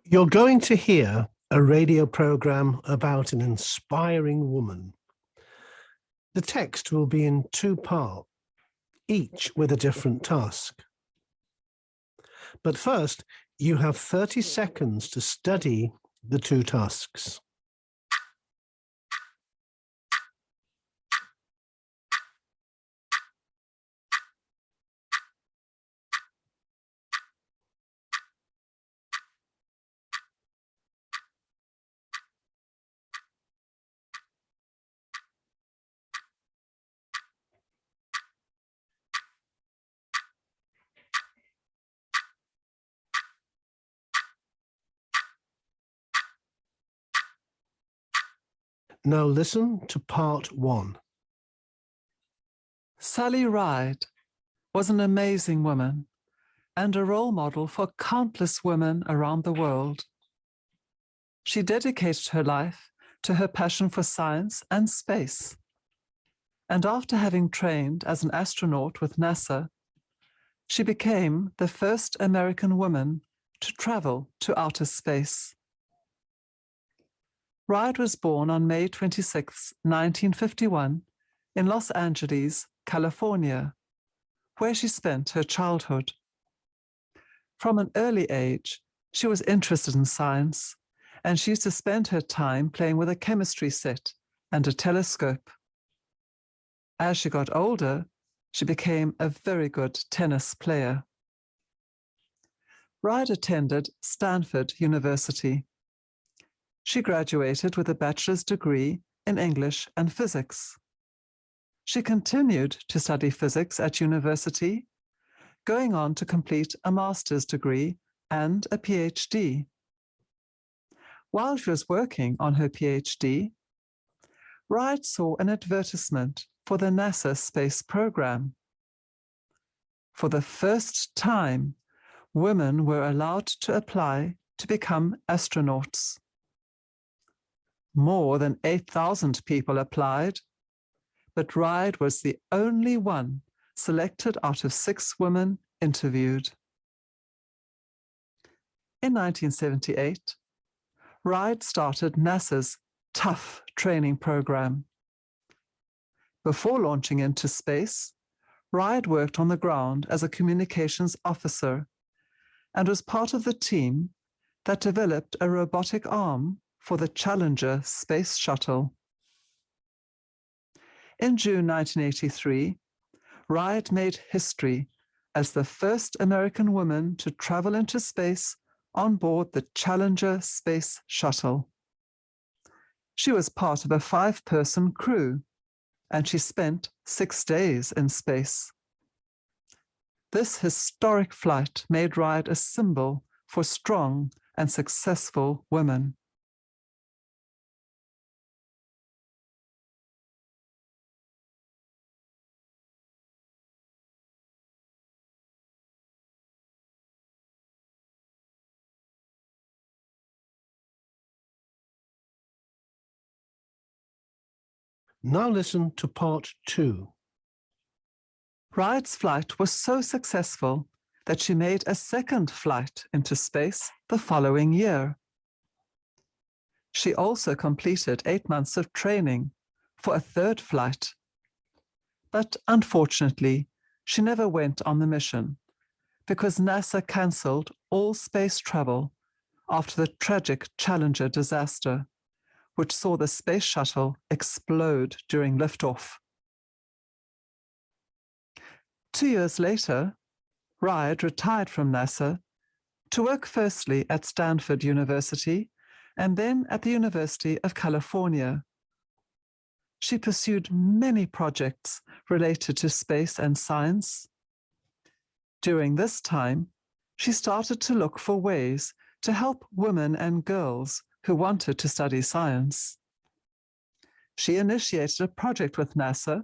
You're going to hear a radio program about an inspiring woman. The text will be in two parts, each with a different task. But first, you have 30 seconds to study the two tasks. Now listen to part one. Sally Ride was an amazing woman and a role model for countless women around the world. She dedicated her life to her passion for science and space. And after having trained as an astronaut with NASA, she became the first American woman to travel to outer space. Ride was born on May 26, 1951, in Los Angeles, California, where she spent her childhood. From an early age, she was interested in science, and she used to spend her time playing with a chemistry set and a telescope. As she got older, she became a very good tennis player. Ride attended Stanford University. She graduated with a bachelor's degree in English and physics. She continued to study physics at university, going on to complete a master's degree and a PhD. While she was working on her PhD, Ride saw an advertisement for the NASA space program. For the first time, women were allowed to apply to become astronauts. More than 8,000 people applied, but Ride was the only one selected out of 6 women interviewed. In 1978, Ride started NASA's TOUGH training program. Before launching into space, Ride worked on the ground as a communications officer and was part of the team that developed a robotic arm for the Challenger space shuttle. In June 1983, Ride made history as the first American woman to travel into space on board the Challenger space shuttle. She was part of a 5-person crew, and she spent 6 days in space. This historic flight made Ride a symbol for strong and successful women. Now listen to part two. Ride's flight was so successful that she made a second flight into space the following year. She also completed 8 months of training for a third flight. But unfortunately, she never went on the mission because NASA cancelled all space travel after the tragic Challenger disaster, which saw the space shuttle explode during liftoff. 2 years later, Ride retired from NASA to work firstly at Stanford University and then at the University of California. She pursued many projects related to space and science. During this time, she started to look for ways to help women and girls who wanted to study science. She initiated a project with NASA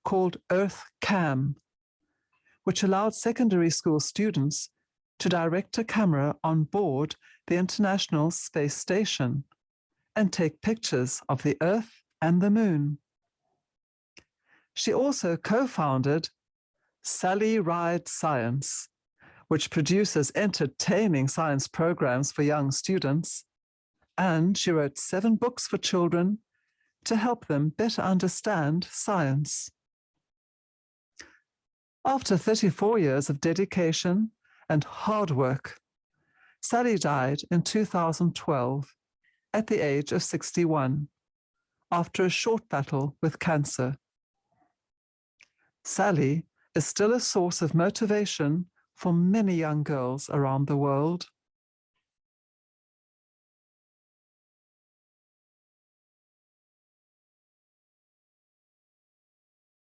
called EarthCam, which allowed secondary school students to direct a camera on board the International Space Station and take pictures of the Earth and the Moon. She also co-founded Sally Ride Science, which produces entertaining science programs for young students, and she wrote 7 books for children to help them better understand science. After 34 years of dedication and hard work, Sally died in 2012 at the age of 61 after a short battle with cancer. Sally is still a source of motivation for many young girls around the world.